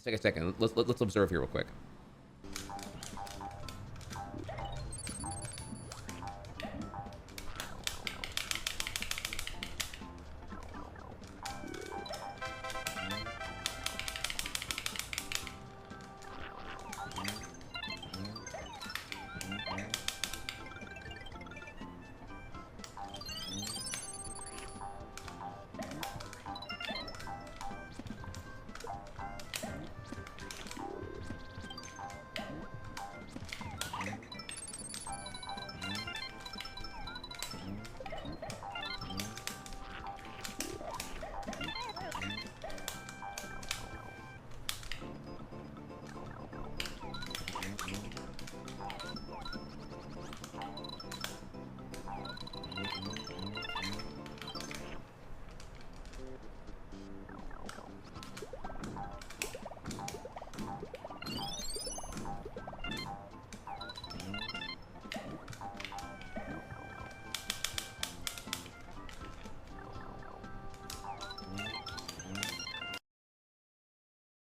Let's take a second. Let's observe here real quick.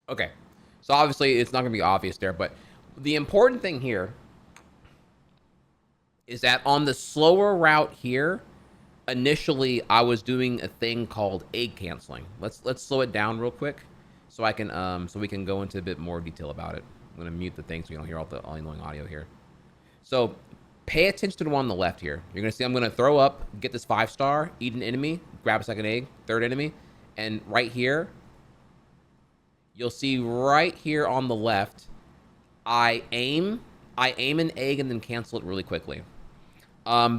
Okay, so obviously it's not going to be obvious there, but the important thing here is that on the slower route here, initially I was doing a thing called egg canceling. Let's slow it down real quick so I can so we can go into a bit more detail about it. I'm going to mute the thing so you don't hear all the annoying audio here. So pay attention to the one on the left here. You're going to see I'm going to throw up, get this 5-star, eat an enemy, grab a second egg, third enemy, and right here you'll see right here on the left, I aim an egg and then cancel it really quickly.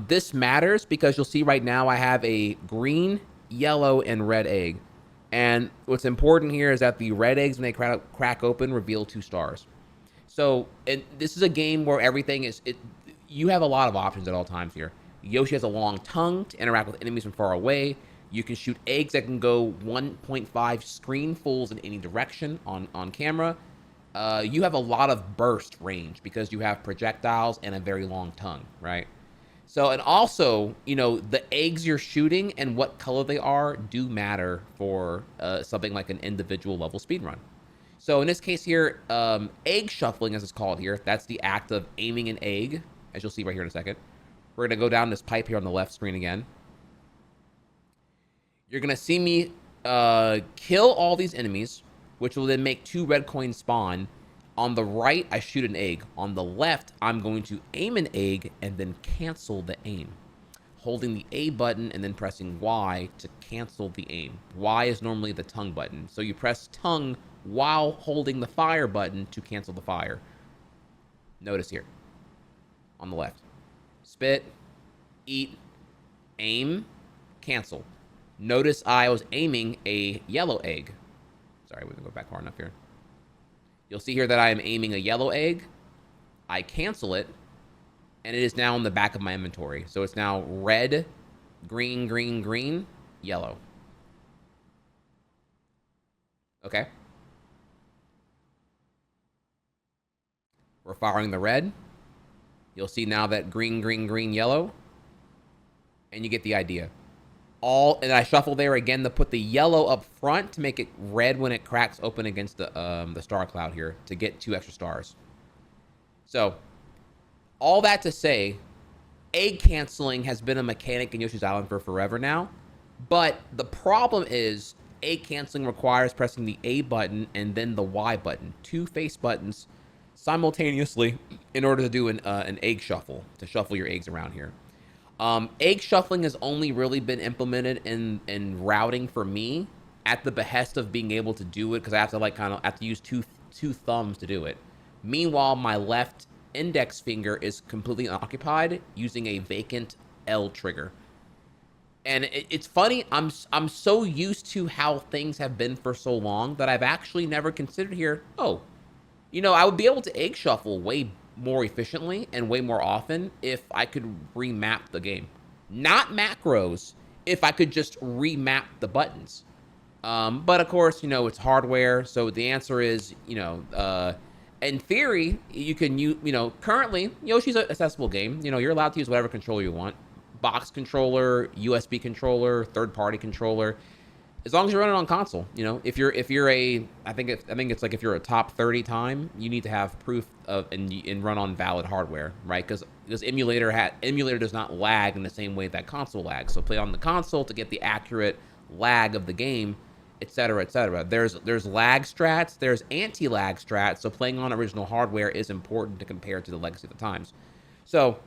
This matters because you'll see right now I have a green, yellow, and red egg. And what's important here is that the red eggs, when they crack open, reveal 2 stars. So, and this is a game where everything is, you have a lot of options at all times here. Yoshi has a long tongue to interact with enemies from far away. You can shoot eggs that can go 1.5 screenfuls in any direction on camera. You have a lot of burst range because you have projectiles and a very long tongue, right? So, and also, you know, the eggs you're shooting and what color they are do matter for something like an individual level speedrun. So in this case here, egg shuffling, as it's called here, that's the act of aiming an egg, as you'll see right here in a second. We're going to go down this pipe here on the left screen again. You're going to see me kill all these enemies, which will then make 2 red coins spawn. On the right, I shoot an egg. On the left, I'm going to aim an egg and then cancel the aim. Holding the A button and then pressing Y to cancel the aim. Y is normally the tongue button. So you press tongue while holding the fire button to cancel the fire. Notice here, on the left. Spit, eat, aim, cancel. Notice I was aiming a yellow egg. Sorry, we didn't go back far enough here. You'll see here that I am aiming a yellow egg. I cancel it, and it is now in the back of my inventory. So it's now red, green, green, green, yellow. Okay. We're firing the red. You'll see now that green, green, green, yellow. And you get the idea. And I shuffle there again to put the yellow up front to make it red when it cracks open against the star cloud here to get 2 extra stars. So, all that to say, egg canceling has been a mechanic in Yoshi's Island for forever now. But the problem is egg canceling requires pressing the A button and then the Y button, 2 face buttons simultaneously in order to do an egg shuffle, to shuffle your eggs around here. Egg shuffling has only really been implemented in routing for me at the behest of being able to do it because I have to have to use two thumbs to do it. Meanwhile, my left index finger is completely unoccupied using a vacant L trigger. And it's funny, I'm so used to how things have been for so long that I've actually never considered here, oh, you know, I would be able to egg shuffle way more efficiently and way more often if I could remap the game. Not macros, if I could just remap the buttons. But of course, you know, it's hardware, so the answer is, you know, in theory, you can use, you know, currently, Yoshi's an accessible game. You know, you're allowed to use whatever controller you want. Box controller, USB controller, third-party controller. As long as you're running on console, you know, if you're a, I think it's like if you're a top 30 time, you need to have proof of and run on valid hardware, right? Because emulator does not lag in the same way that console lags. So play on the console to get the accurate lag of the game, etc., etc. There's lag strats, there's anti-lag strats. So playing on original hardware is important to compare to the legacy of the times. So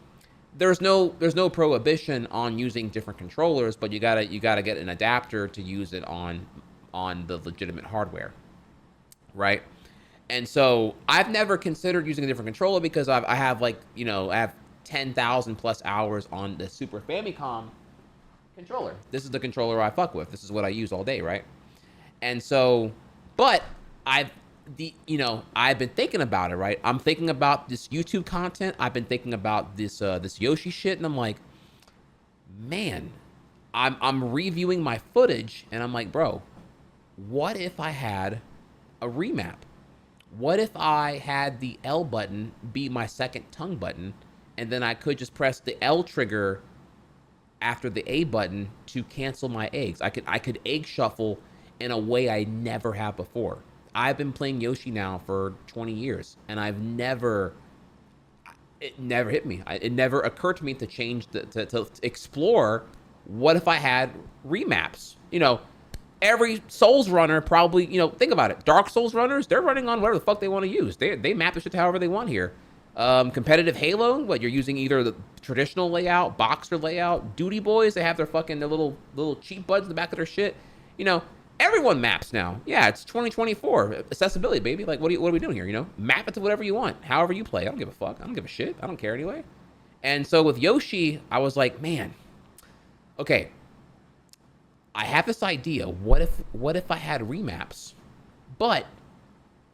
there's no prohibition on using different controllers, but you gotta get an adapter to use it on the legitimate hardware, right? And so I've never considered using a different controller because I have like, you know, I have 10,000 plus hours on the Super Famicom controller. This is the controller I fuck with. This is what I use all day, right? And so, but I've been thinking about it, right? I'm thinking about this YouTube content. I've been thinking about this Yoshi shit, and I'm like, man, I'm reviewing my footage, and I'm like, bro, what if I had a remap? What if I had the L button be my second tongue button, and then I could just press the L trigger after the A button to cancel my eggs? I could egg shuffle in a way I never have before. I've been playing Yoshi now for 20 years, and it never hit me. It never occurred to me to change, to explore what if I had remaps. You know, every Souls runner probably, you know, think about it. Dark Souls runners, they're running on whatever the fuck they want to use. They map the shit however they want here. Competitive Halo, what, you're using either the traditional layout, boxer layout. Duty Boys, they have their little cheat buttons in the back of their shit. You know, everyone maps now. Yeah, it's 2024. Accessibility, baby. Like, what are we doing here, you know? Map it to whatever you want, however you play. I don't give a fuck. I don't give a shit. I don't care anyway. And so with Yoshi, I was like, man, okay, I have this idea. What if I had remaps? But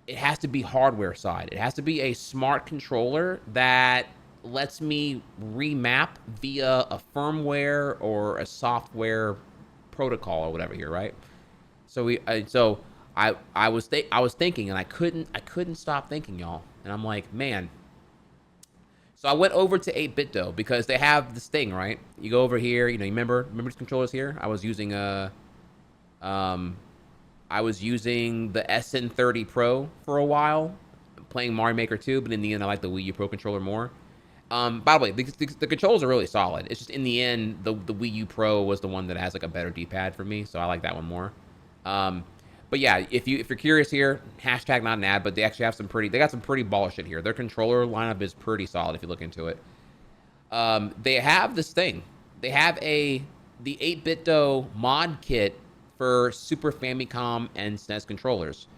it has to be hardware side. It has to be a smart controller that lets me remap via a firmware or a software protocol or whatever here, right? So I was thinking, and I couldn't stop thinking, y'all. And I'm like, man. So I went over to 8BitDo because they have this thing, right? You go over here, you know, you remember these controllers here? I was using the SN30 Pro for a while, playing Mario Maker 2, but in the end, I like the Wii U Pro controller more. By the way, the controls are really solid. It's just in the end, the Wii U Pro was the one that has like a better D-pad for me, so I like that one more. But yeah, if you're curious here, hashtag not an ad, but they actually have they got some pretty baller shit here. Their controller lineup is pretty solid if you look into it. They have this thing. They have the 8BitDo mod kit for Super Famicom and SNES controllers.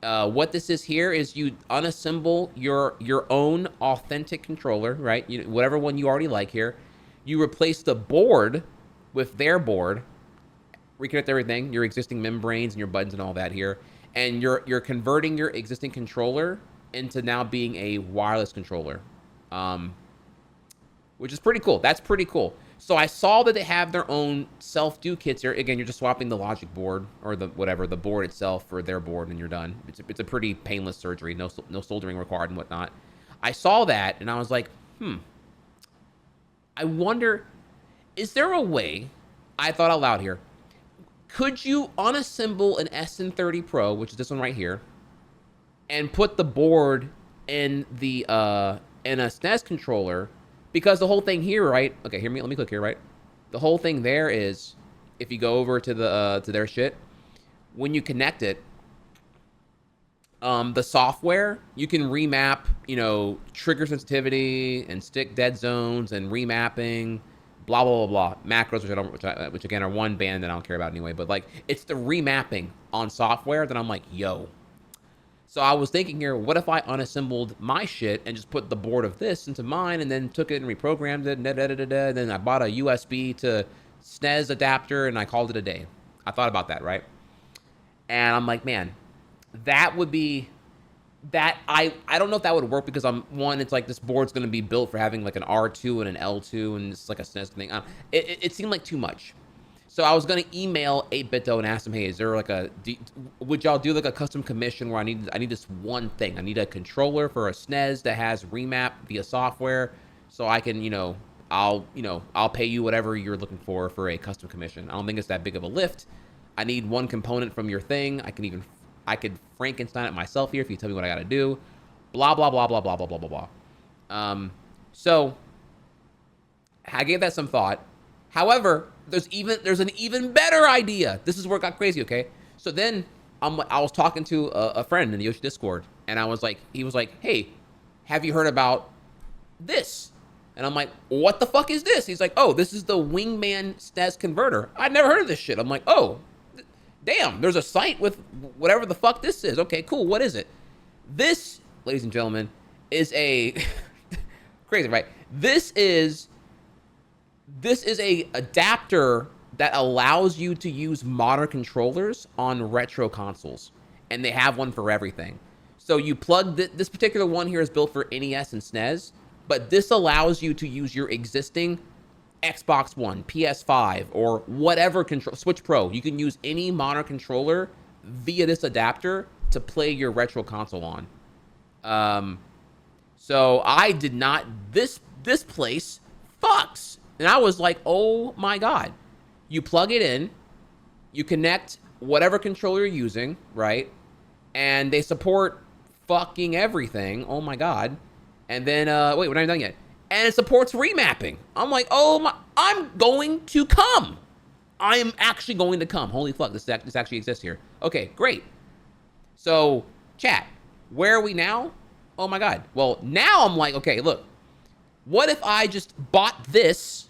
What this is here is you unassemble your own authentic controller, right? Whatever one you already like here. You replace the board with their board, reconnect everything, your existing membranes and your buttons and all that here, and you're converting your existing controller into now being a wireless controller, which is pretty cool. That's pretty cool. So I saw that they have their own self-do kits here. Again, you're just swapping the logic board or the board itself for their board, and you're done. It's a pretty painless surgery. No soldering required and whatnot. I saw that, and I was like, I wonder, is there a way, I thought out loud here, could you unassemble an SN30 Pro, which is this one right here, and put the board in in a SNES controller? Because the whole thing here, right? Okay, let me click here, right? The whole thing there is, if you go over to to their shit, when you connect it, the software, you can remap, you know, trigger sensitivity and stick dead zones and remapping, blah blah blah blah. Macros, which again are one band that I don't care about anyway. But like, it's the remapping on software that I'm like, yo. So I was thinking here, what if I unassembled my shit and just put the board of this into mine and then took it and reprogrammed it, and then I bought a USB to SNES adapter and I called it a day. I thought about that, right? And I'm like, man, that would be, that I don't know if that would work because it's like this board's going to be built for having like an R2 and an L2 and it's like a SNES thing. It seemed like too much. So I was going to email 8BitDo and ask them, hey, is there like would y'all do like a custom commission where I need this one thing? I need a controller for a SNES that has remap via software so I can, I'll pay you whatever you're looking for a custom commission. I don't think it's that big of a lift. I need one component from your thing. I could Frankenstein it myself here if you tell me what I got to do. Blah, blah, blah, blah, blah, blah, blah, blah, blah. So I gave that some thought. However, there's an even better idea. This is where it got crazy, okay? So then I was talking to a friend in the Yoshi Discord, and he was like, hey, have you heard about this? And I'm like, what the fuck is this? He's like, oh, this is the Wingman SNES converter. I'd never heard of this shit. I'm like, oh, damn, there's a site with whatever the fuck this is. Okay, cool, what is it? This, ladies and gentlemen, is a, crazy, right? This is a adapter that allows you to use modern controllers on retro consoles, and they have one for everything. So you plug this particular one here is built for NES and SNES, but this allows you to use your existing Xbox One, PS5, or whatever control, Switch Pro. You can use any modern controller via this adapter to play your retro console on. So I did not, this place fucks. And I was like, oh my God. You plug it in, you connect whatever controller you're using, right? And they support fucking everything. Oh my God. And then, wait, we're not even done yet. And it supports remapping. I'm like, oh my, I'm going to come. I am actually going to come. Holy fuck, this actually exists here. Okay, great. So, chat, where are we now? Oh my God. Well, now I'm like, okay, look, what if I just bought this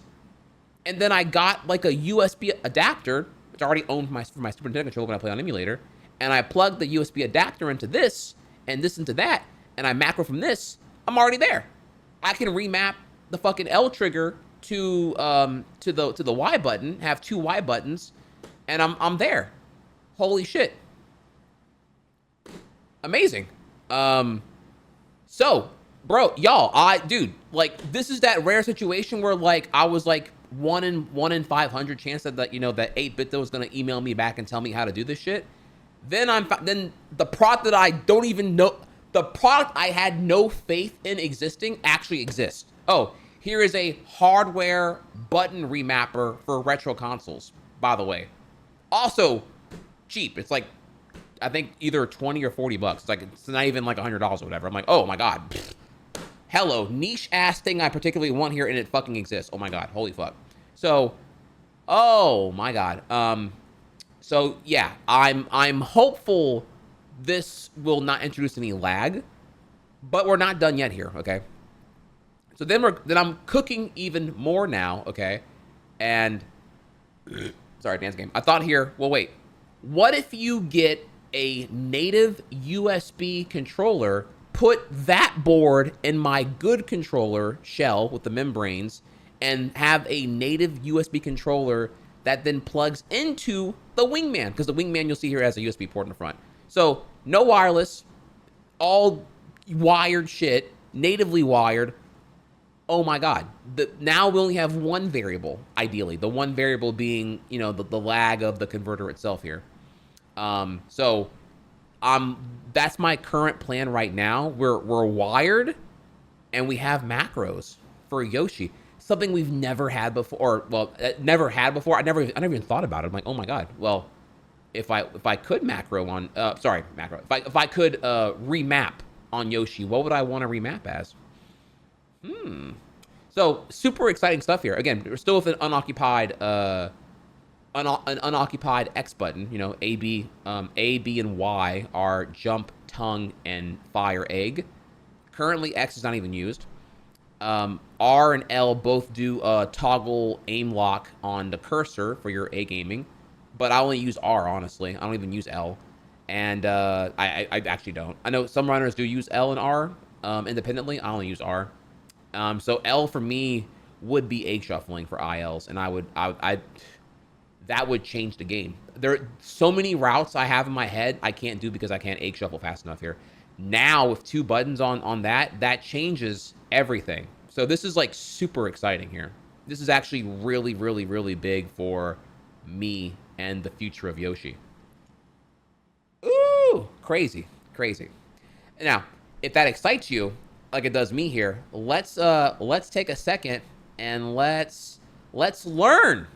and then I got like a USB adapter, which I already owned for my Super Nintendo controller when I play on emulator, and I plugged the USB adapter into this and this into that, and I macro from this, I'm already there. I can remap the fucking L trigger to the Y button, have two Y buttons, and I'm there. Holy shit. Amazing. So, bro, y'all, dude, like, this is that rare situation where, like, I was like 1 in 500 chance that you know, that 8-bit was gonna email me back and tell me how to do this shit. Then the product that I don't even know, the product I had no faith in existing actually exists. Oh, here is a hardware button remapper for retro consoles, by the way. Also cheap. It's like, I think either 20 or 40 bucks. It's like, it's not even like $100 or whatever. I'm like, oh my God. Hello, niche ass thing I particularly want here, and it fucking exists. Oh my God, holy fuck. So, oh my God. So yeah, I'm hopeful this will not introduce any lag, but we're not done yet here, okay? So then I'm cooking even more now, okay? And sorry, dance game. I thought here, well, wait. What if you get a native USB controller, put that board in my good controller shell with the membranes, and have a native USB controller that then plugs into the Wingman, because the Wingman you'll see here has a USB port in the front. So no wireless, all wired shit, natively wired. Oh my God. Now we only have one variable, ideally. The one variable being, you know, the lag of the converter itself here. So that's my current plan right now. We're wired, and we have macros for Yoshi. Something we've never had before, or, well, never had before. I never even thought about it. I'm like, oh my God. Well, if I could macro on, macro. If I could remap on Yoshi, what would I want to remap as? So super exciting stuff here. Again, we're still with an unoccupied, an unoccupied X button. You know, A, B, and Y are jump, tongue, and fire egg. Currently, X is not even used. R and L both do toggle aim lock on the cursor for your A gaming, but I only use R, honestly. I don't even use L, and I actually don't. I know some runners do use L and R independently. I only use R. So L for me would be egg shuffling for ILs, and I that would change the game. There are so many routes I have in my head I can't do because I can't egg shuffle fast enough here. Now with 2 buttons on that changes everything. So this is like super exciting here. This is actually really, really, really big for me and the future of Yoshi. Ooh, crazy, crazy. Now, if that excites you, like it does me here, let's take a second and let's learn.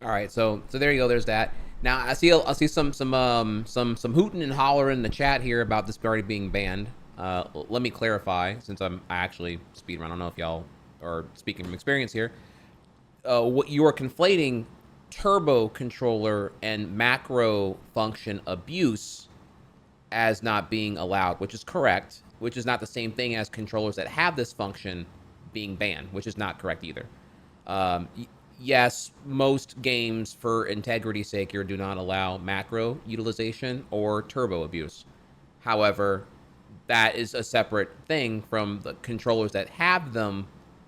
All right, so there you go. There's that. Now I see some hooting and hollering in the chat here about this already being banned. Let me clarify, since I actually speedrun. I don't know if y'all are speaking from experience here. What you are conflating turbo controller and macro function abuse as not being allowed, which is correct, which is not the same thing as controllers that have this function being banned, which is not correct either. Um, yes, most games, for integrity's sake, here do not allow macro utilization or turbo abuse. However, that is a separate thing from the controllers that have them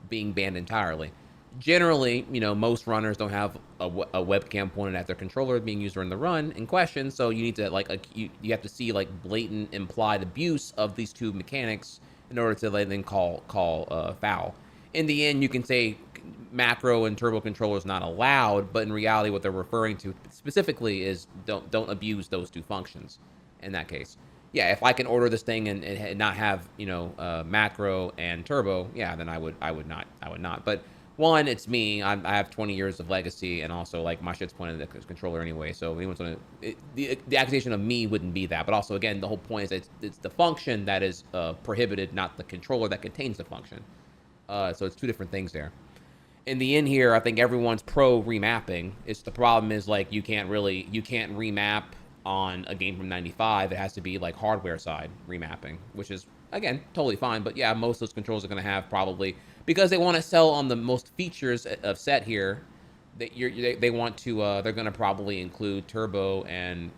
being banned entirely. Generally, most runners don't have a webcam pointed at their controller being used during the run in question, so you need to you have to see like blatant implied abuse of these two mechanics in order to then call foul. In the end, you can say macro and turbo controllers not allowed, but in reality, what they're referring to specifically is don't abuse those two functions. In that case, yeah, if I can order this thing and not have macro and turbo, yeah, then I would not. But one, it's me. I have 20 years of legacy, and also like my shit's pointed at the controller anyway. So anyone's gonna the accusation of me wouldn't be that. But also, again, the whole point is that it's the function that is prohibited, not the controller that contains the function. So it's two different things there. In the end here, I think everyone's pro remapping. It's the problem is like you can't remap on a game from 95. It has to be like hardware side remapping, which is again totally fine. But yeah, most of those controls are going to have probably, because they want to sell on the most features of set here, that they want to they're going to probably include turbo and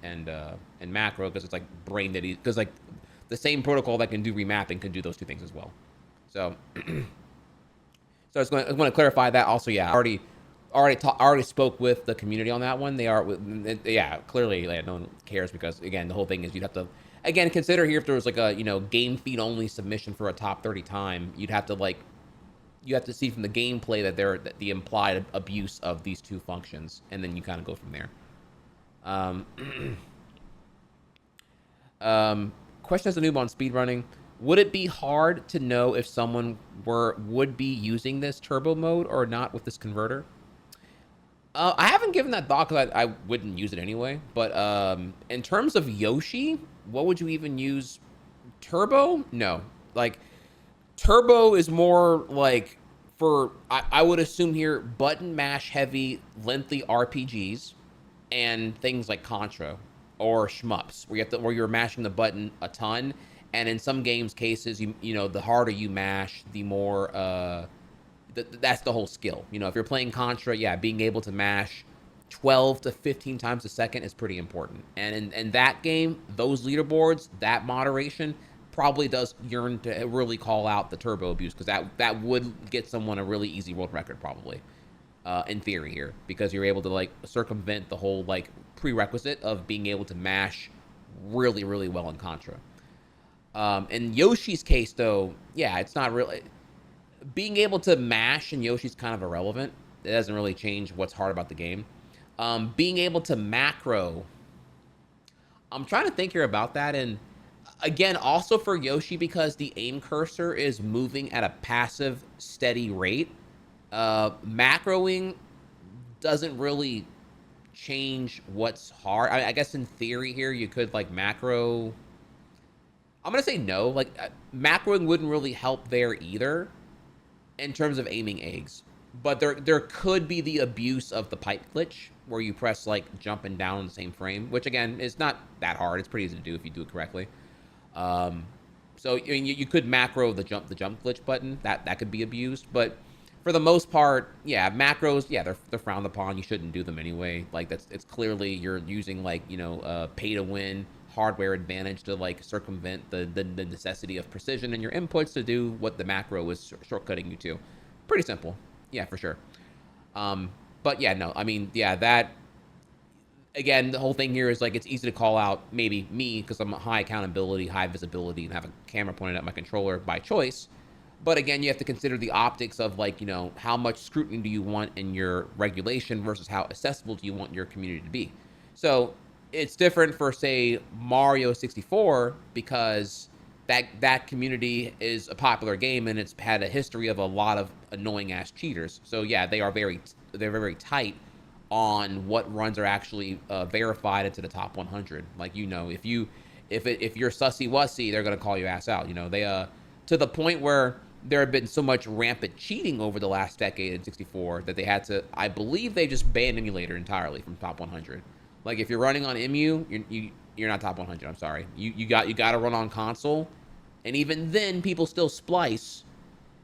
macro, because it's like brain dead, because like the same protocol that can do remapping can do those two things as well. So so I want to clarify that also. Yeah, I already spoke with the community on that one. They are, yeah, clearly no one cares, because again, the whole thing is you'd have to, again, consider here if there was like a game feed only submission for a top 30 time, you have to see from the gameplay that the implied abuse of these two functions, and then you kind of go from there. Question as a noob on speedrunning: would it be hard to know if someone would be using this turbo mode or not with this converter? I haven't given that thought, because I wouldn't use it anyway. But in terms of Yoshi, what would you even use? Turbo? No. Like, turbo is more like for, I would assume here, button mash heavy, lengthy RPGs and things like Contra or shmups, where you're mashing the button a ton. And in some games cases, the harder you mash, the more that's the whole skill. If you're playing Contra, yeah, being able to mash 12 to 15 times a second is pretty important. And in that game, those leaderboards, that moderation probably does yearn to really call out the turbo abuse, because that would get someone a really easy world record probably, in theory here, because you're able to like circumvent the whole like prerequisite of being able to mash really, really well in Contra. In Yoshi's case, though, yeah, it's not really, being able to mash in Yoshi's kind of irrelevant. It doesn't really change what's hard about the game. Being able to macro, I'm trying to think here about that. And again, also for Yoshi, because the aim cursor is moving at a passive, steady rate, macroing doesn't really change what's hard. I guess in theory here, you could like macro. I'm going to say no. Like, macroing wouldn't really help there either in terms of aiming eggs. But there could be the abuse of the pipe glitch, where you press like jump and down in the same frame, which again is not that hard. It's pretty easy to do if you do it correctly. So you could macro the jump glitch button. That could be abused, but for the most part, yeah, macros, yeah, they're frowned upon. You shouldn't do them anyway. Like it's clearly you're using like pay to win hardware advantage to like circumvent the necessity of precision in your inputs to do what the macro is shortcutting you to. Pretty simple. Yeah, for sure. But yeah, no, I mean, yeah, that, again, the whole thing here is like, it's easy to call out maybe me, because I'm high accountability, high visibility, and have a camera pointed at my controller by choice. But again, you have to consider the optics of like, how much scrutiny do you want in your regulation versus how accessible do you want your community to be. So it's different for, say, Mario 64, because that community is a popular game and it's had a history of a lot of annoying ass cheaters. So yeah, they're very tight on what runs are actually verified into the top 100. Like, you know, if you're sussy wussy, they're gonna call your ass out. You know, they to the point where there had been so much rampant cheating over the last decade in 64 that they had to, I believe they just banned emulator entirely from top 100. Like, if you're running on EMU, you're not top 100. I'm sorry. You got to run on console, and even then, people still splice,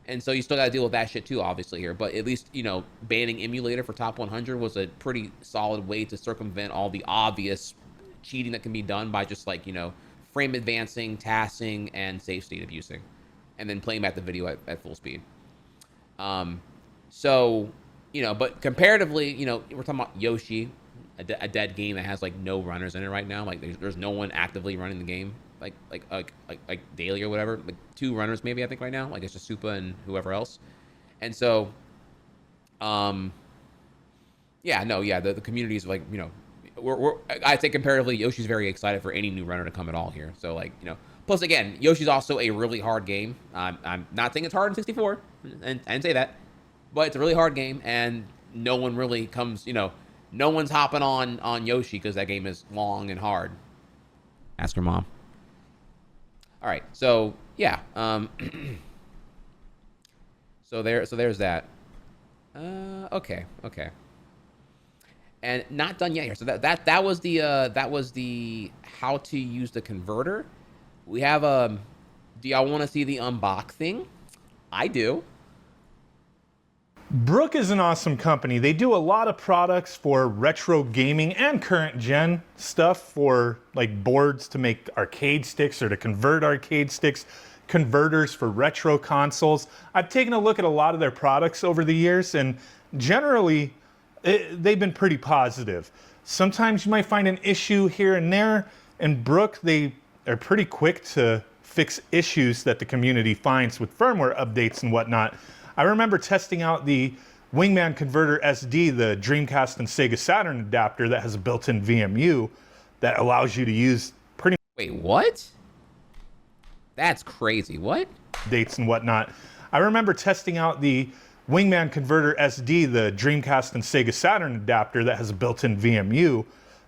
and so you still got to deal with that shit too, obviously here. But at least, you know, banning emulator for top 100 was a pretty solid way to circumvent all the obvious cheating that can be done by just, like, you know, frame advancing, tassing, and save state abusing, and then playing back the video at full speed. So, you know, but comparatively, you know, we're talking about Yoshi, a dead game that has like no runners in it right now. Like, there's no one actively running the game, like daily or whatever. Like 2 runners maybe, I think, right now. Like, it's just Supa and whoever else. And so, yeah, no, yeah, the community is like, you know, I'd say comparatively, Yoshi's very excited for any new runner to come at all here. So, like, you know, plus again, Yoshi's also a really hard game. I'm not saying it's hard in 64, and I didn't say that, but it's a really hard game, and no one really comes, you know, no one's hopping on Yoshi because that game is long and hard. Ask her mom. All right, so yeah, so there's that. Okay. And not done yet here. So that was the how to use the converter. We have do y'all want to see the unboxing? I do. Brook is an awesome company. They do a lot of products for retro gaming and current gen stuff, for like boards to make arcade sticks or to convert arcade sticks, converters for retro consoles. I've taken a look at a lot of their products over the years, and generally they've been pretty positive. Sometimes you might find an issue here and there, and Brook, they are pretty quick to fix issues that the community finds with firmware updates and whatnot. I remember testing out the Wingman Converter SD, the Dreamcast and Sega Saturn adapter that has a built-in VMU that allows you to use pretty Wait, what? That's crazy. What? dates and whatnot. I remember testing out the Wingman Converter SD, the Dreamcast and Sega Saturn adapter that has a built-in VMU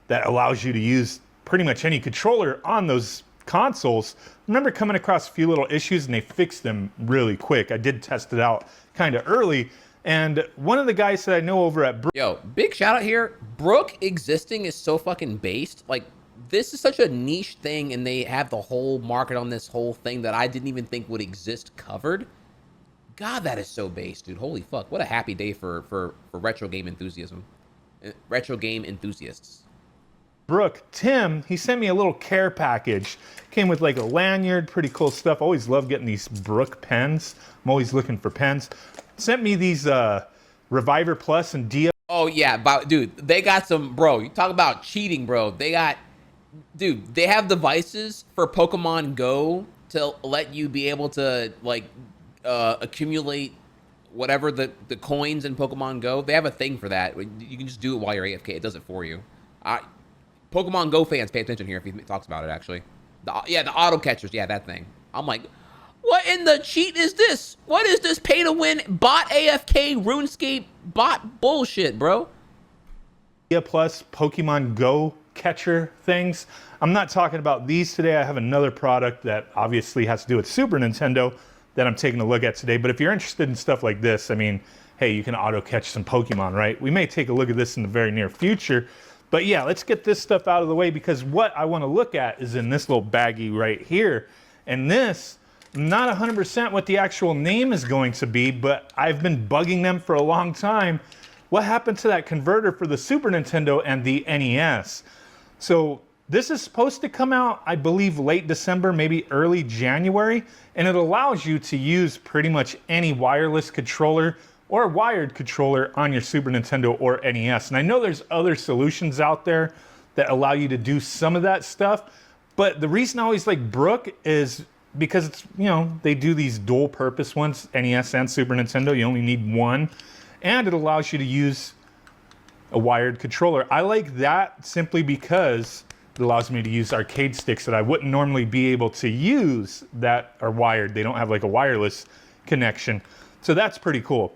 that allows you to use pretty much any controller on those consoles. I remember coming across a few little issues, and they fixed them really quick. I did test it out kind of early, and one of the guys that I know over at Brook... Yo, big shout out here. Brook existing is so fucking based. Like, this is such a niche thing, and they have the whole market on this whole thing that I didn't even think would exist covered. God, that is so based, dude. Holy fuck. What a happy day for retro game enthusiasm. Retro game enthusiasts. Brook, Tim, he sent me a little care package. Came with like a lanyard, pretty cool stuff. Always love getting these Brook pens. I'm always looking for pens. Sent me these Reviver Plus and DL. Oh yeah, dude, they got some, bro. You talk about cheating, bro. They got, dude, they have devices for Pokemon Go to let you be able to like accumulate whatever the coins in Pokemon Go. They have a thing for that. You can just do it while you're AFK. It does it for you. Pokemon Go fans, pay attention here if he talks about it, actually. The auto catchers. Yeah, that thing. I'm like, what in the cheat is this? What is this pay-to-win bot AFK RuneScape bot bullshit, bro? Plus Pokemon Go catcher things. I'm not talking about these today. I have another product that obviously has to do with Super Nintendo that I'm taking a look at today. But if you're interested in stuff like this, I mean, hey, you can auto catch some Pokemon, right? We may take a look at this in the very near future. But yeah, let's get this stuff out of the way, because what I want to look at is in this little baggie right here. And this, not 100% what the actual name is going to be, but I've been bugging them for a long time. What happened to that converter for the Super Nintendo and the NES? So this is supposed to come out, I believe, late December, maybe early January, and it allows you to use pretty much any wireless controller or wired controller on your Super Nintendo or NES. And I know there's other solutions out there that allow you to do some of that stuff, but the reason I always like Brook is because it's, you know, they do these dual purpose ones, NES and Super Nintendo. You only need one, and it allows you to use a wired controller. I like that simply because it allows me to use arcade sticks that I wouldn't normally be able to use that are wired. They don't have like a wireless connection. So that's pretty cool.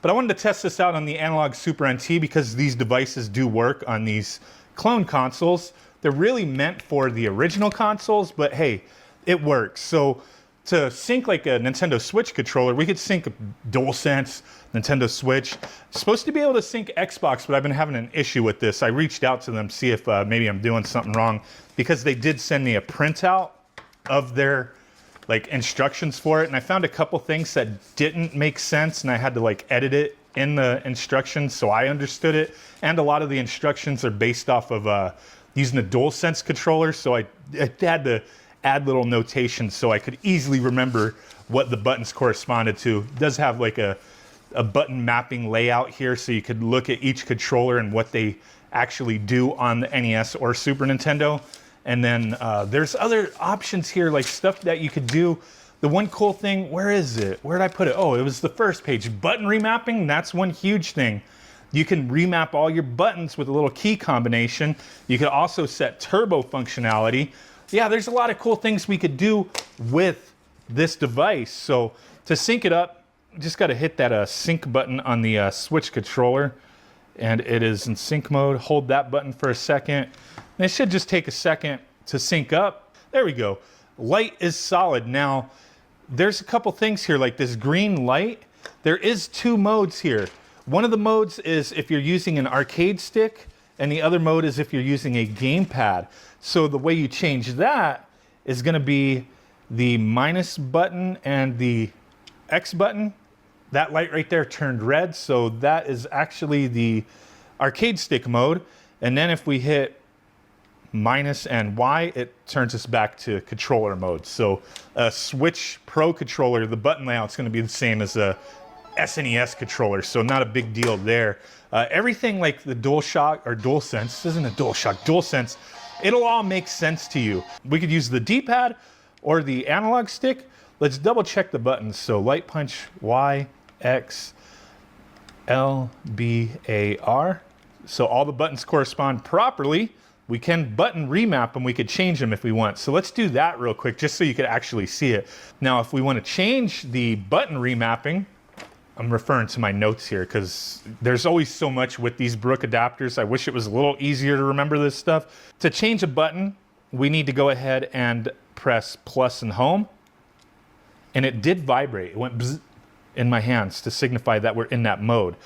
But I wanted to test this out on the Analog Super NT because these devices do work on these clone consoles. They're really meant for the original consoles, but hey, it works. So to sync like a Nintendo Switch controller, we could sync DualSense, Nintendo Switch. It's supposed to be able to sync Xbox, but I've been having an issue with this. I reached out to them, see if maybe I'm doing something wrong, because they did send me a printout of their like instructions for it, and I found a couple things that didn't make sense, and I had to like edit it in the instructions so I understood it. And a lot of the instructions are based off of using a DualSense controller, so I had to add little notations so I could easily remember what the buttons corresponded to. It does have like a button mapping layout here, so you could look at each controller and what they actually do on the NES or Super Nintendo. And then there's other options here, like stuff that you could do. The one cool thing, where is it? Where did I put it? Oh, it was the first page. Button remapping, that's one huge thing. You can remap all your buttons with a little key combination. You could also set turbo functionality. Yeah, there's a lot of cool things we could do with this device. So to sync it up, just got to hit that sync button on the Switch controller, and it is in sync mode. Hold that button for a second. And it should just take a second to sync up. There we go. Light is solid. Now, there's a couple things here, like this green light. There is two modes here. One of the modes is if you're using an arcade stick, and the other mode is if you're using a gamepad. So the way you change that is going to be the minus button and the X button. That light right there turned red, so that is actually the arcade stick mode. And then if we hit minus and Y, it turns us back to controller mode. So a Switch Pro controller, the button layout is going to be the same as a SNES controller, so not a big deal there. Everything like the DualShock or DualSense, this isn't a DualShock, DualSense, it'll all make sense to you. We could use the D-pad or the analog stick. Let's double check the buttons. So light punch, Y, X, L, B, A, R. So all the buttons correspond properly. We can button remap them. We could change them if we want. So let's do that real quick just so you could actually see it. Now, if we want to change the button remapping, I'm referring to my notes here because there's always so much with these Brook adapters. I wish it was a little easier to remember this stuff. To change a button, we need to go ahead and press plus and home. And it did vibrate. It went bzz in my hands to signify that we're in that mode.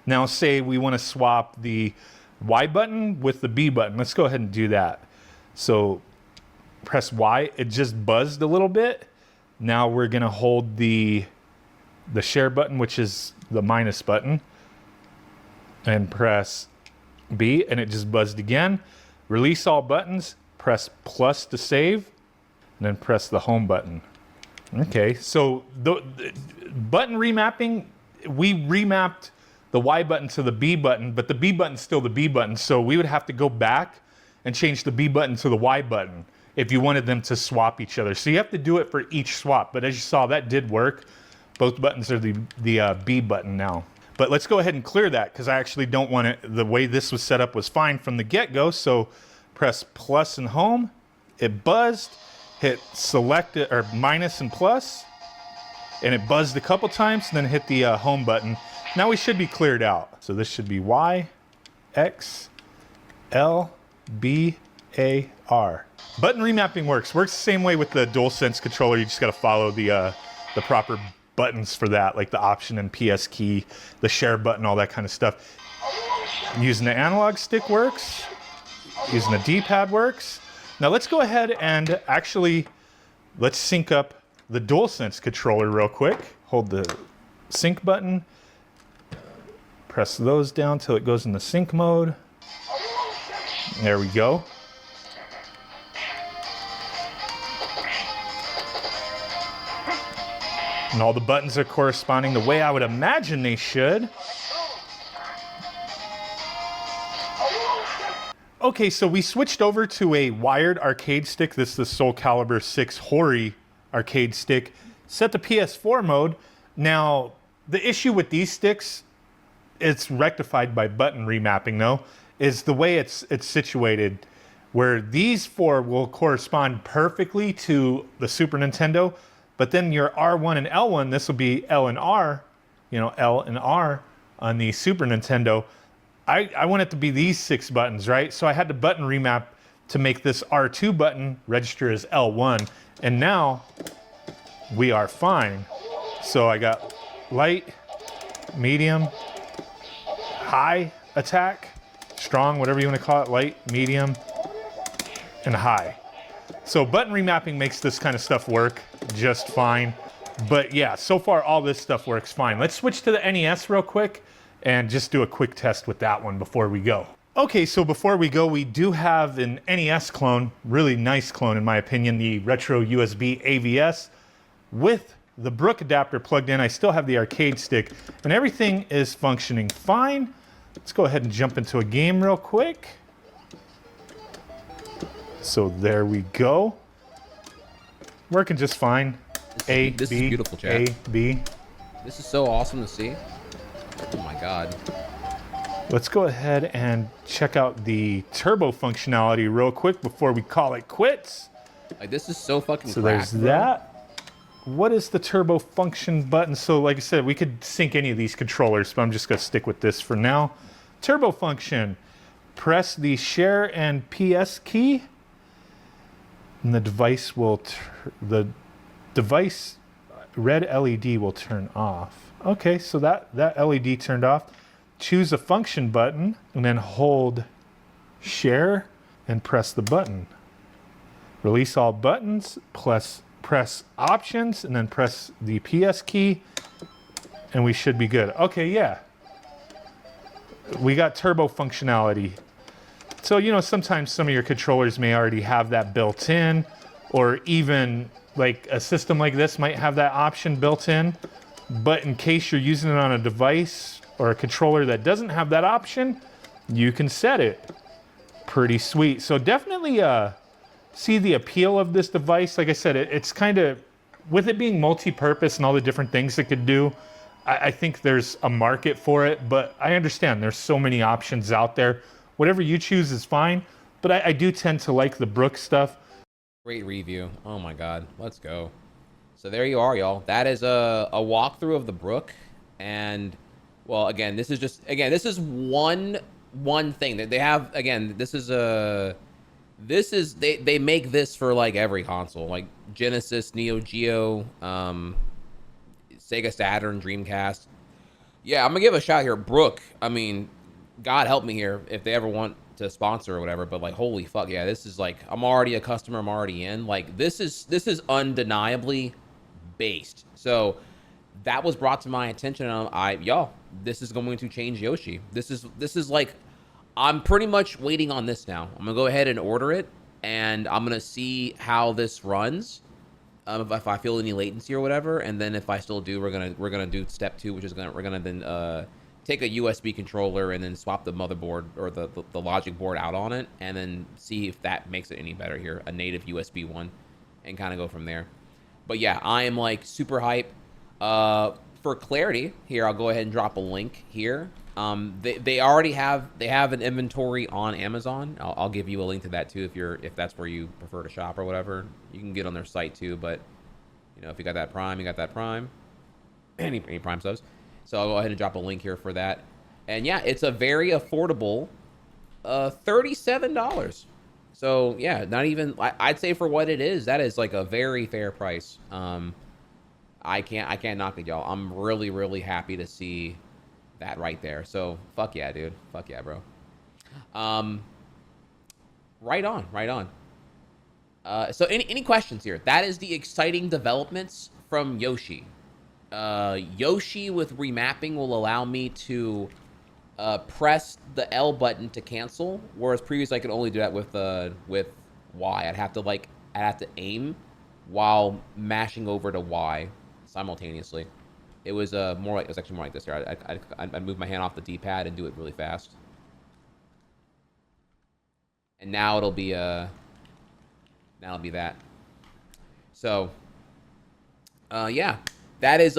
Now say we want to swap the Y button with the B button. Let's go ahead and do that. So press Y, it just buzzed a little bit. Now we're gonna hold the share button, which is the minus button, and press B, and it just buzzed again. Release all buttons, press plus to save, and then press the home button. Okay, so the button remapping, we remapped the Y button to the B button, but the B button's still the B button, so we would have to go back and change the B button to the Y button if you wanted them to swap each other. So you have to do it for each swap, but as you saw, that did work. Both buttons are the B button now. But let's go ahead and clear that because I actually don't want it. The way this was set up was fine from the get-go. So press plus and home. It buzzed. Hit select it, or minus and plus, and it buzzed a couple times, and then hit the home button. Now we should be cleared out. So this should be Y, X, L, B, A, R. Button remapping works. Works the same way with the DualSense controller. You just got to follow the proper buttons for that, like the option and PS key, the share button, all that kind of stuff. Using the analog stick works. Using the D-pad works. Now let's go ahead and actually, let's sync up the DualSense controller real quick. Hold the sync button. Press those down till it goes into sync mode. There we go. And all the buttons are corresponding the way I would imagine they should. Okay, so we switched over to a wired arcade stick. This is the Soul Calibur 6 Hori arcade stick. Set the PS4 mode. Now, the issue with these sticks, it's rectified by button remapping though, is the way it's situated, where these four will correspond perfectly to the Super Nintendo, but then your R1 and L1, this will be L and R, you know, L and R on the Super Nintendo, I want it to be these 6 buttons, right? So I had to button remap to make this R2 button register as L1. And now we are fine. So I got light, medium, high attack, strong, whatever you want to call it, light, medium, and high. So button remapping makes this kind of stuff work just fine. But yeah, so far all this stuff works fine. Let's switch to the NES real quick and just do a quick test with that one before we go. Okay, so before we go, we do have an NES clone, really nice clone in my opinion, the Retro USB AVS with the Brook adapter plugged in. I still have the arcade stick and everything is functioning fine. Let's go ahead and jump into a game real quick. So there we go. Working just fine. This is beautiful, chat. A, B. This is so awesome to see. Oh my god. Let's go ahead and check out the turbo functionality real quick before we call it quits. Like, this is so fucking So cracked, there's bro. that. What is the turbo function button? So like I said, we could sync any of these controllers, but I'm just gonna stick with this for now. Turbo function. Press the share and PS key, and the device will red LED will turn off. Okay, so that LED turned off. Choose a function button and then hold share and press the button. Release all buttons, press options and then press the PS key and we should be good. Okay, yeah. We got turbo functionality. So, you know, sometimes some of your controllers may already have that built in, or even like a system like this might have that option built in. But in case you're using it on a device or a controller that doesn't have that option, you can set it. Pretty sweet. So definitely see the appeal of this device. Like I said, it's kind of, with it being multi-purpose and all the different things it could do, I think there's a market for it, but I understand there's so many options out there. Whatever you choose is fine, but I do tend to like the Brook stuff. Great review. Oh my god. Let's go. So there you are, y'all. That is a walkthrough of the Brook. And, well, again, this is one thing that they have. Again, they make this for like every console, like Genesis, Neo Geo, Sega Saturn, Dreamcast. Yeah, I'm gonna give a shout here. Brook, I mean, God help me here if they ever want to sponsor or whatever, but like, holy fuck, yeah, this is like, I'm already a customer, I'm already in. Like, this is undeniably based. So that was brought to my attention, and y'all, this is going to change Yoshi. This is like, I'm pretty much waiting on this now. I'm gonna go ahead and order it, and I'm gonna see how this runs. If I feel any latency or whatever, and then if I still do, we're gonna do step 2, which is we're gonna then take a USB controller and then swap the motherboard or the logic board out on it, and then see if that makes it any better here, a native USB one, and kind of go from there. But yeah, I am like super hype. For clarity here, I'll go ahead and drop a link here. They already have an inventory on Amazon. I'll give you a link to that too if that's where you prefer to shop or whatever. You can get on their site too, but you know, if you got that Prime, you got that Prime. Any Prime subs. So I'll go ahead and drop a link here for that. And yeah, it's a very affordable $37. So yeah, not even, I'd say for what it is, that is like a very fair price. I can't knock it, y'all. I'm really, really happy to see that right there. So fuck yeah, dude. Fuck yeah, bro. Right on. So any questions here? That is the exciting developments from Yoshi. Yoshi with remapping will allow me to press the L button to cancel, whereas previously I could only do that with Y. I'd have to aim while mashing over to Y simultaneously. It was actually more like this here. I'd move my hand off the D-pad and do it really fast. And now it'll be that. So yeah, that is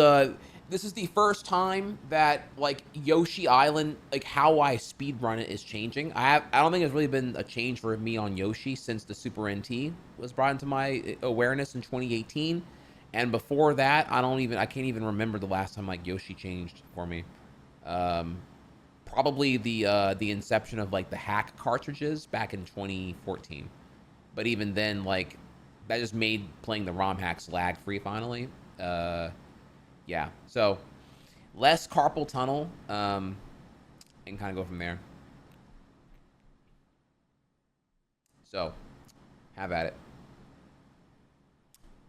this is the first time that like Yoshi Island, like how I speedrun it, is changing. I don't think there's really been a change for me on Yoshi since the Super NT was brought into my awareness in 2018. And before that, I can't even remember the last time like Yoshi changed for me. Probably the inception of like the hack cartridges back in 2014. But even then, like that just made playing the ROM hacks lag free finally. Yeah. So less carpal tunnel, and kind of go from there. So have at it.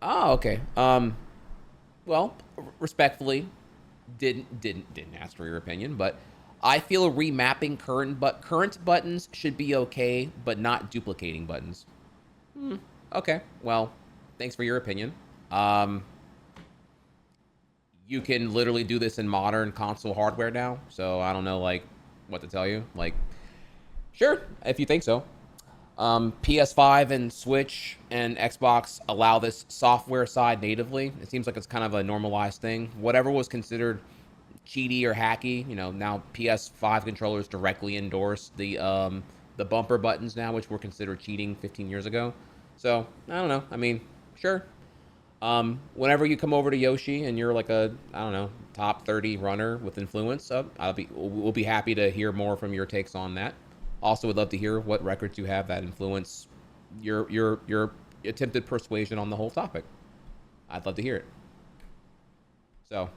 Oh, okay. Well, respectfully, didn't ask for your opinion, but I feel remapping current buttons should be okay, but not duplicating buttons. Okay. Well, thanks for your opinion. Um, you can literally do this in modern console hardware now, so I don't know like what to tell you. Like, sure, if you think so. PS5 and Switch and Xbox allow this software side natively. It seems like it's kind of a normalized thing. Whatever was considered cheaty or hacky, you know, now PS5 controllers directly endorse the bumper buttons now, which were considered cheating 15 years ago. So I don't know. I mean, sure. Whenever you come over to Yoshi and you're like a, I don't know, top 30 runner with influence, we'll be happy to hear more from your takes on that. Also, would love to hear what records you have that influence your attempted persuasion on the whole topic. I'd love to hear it. So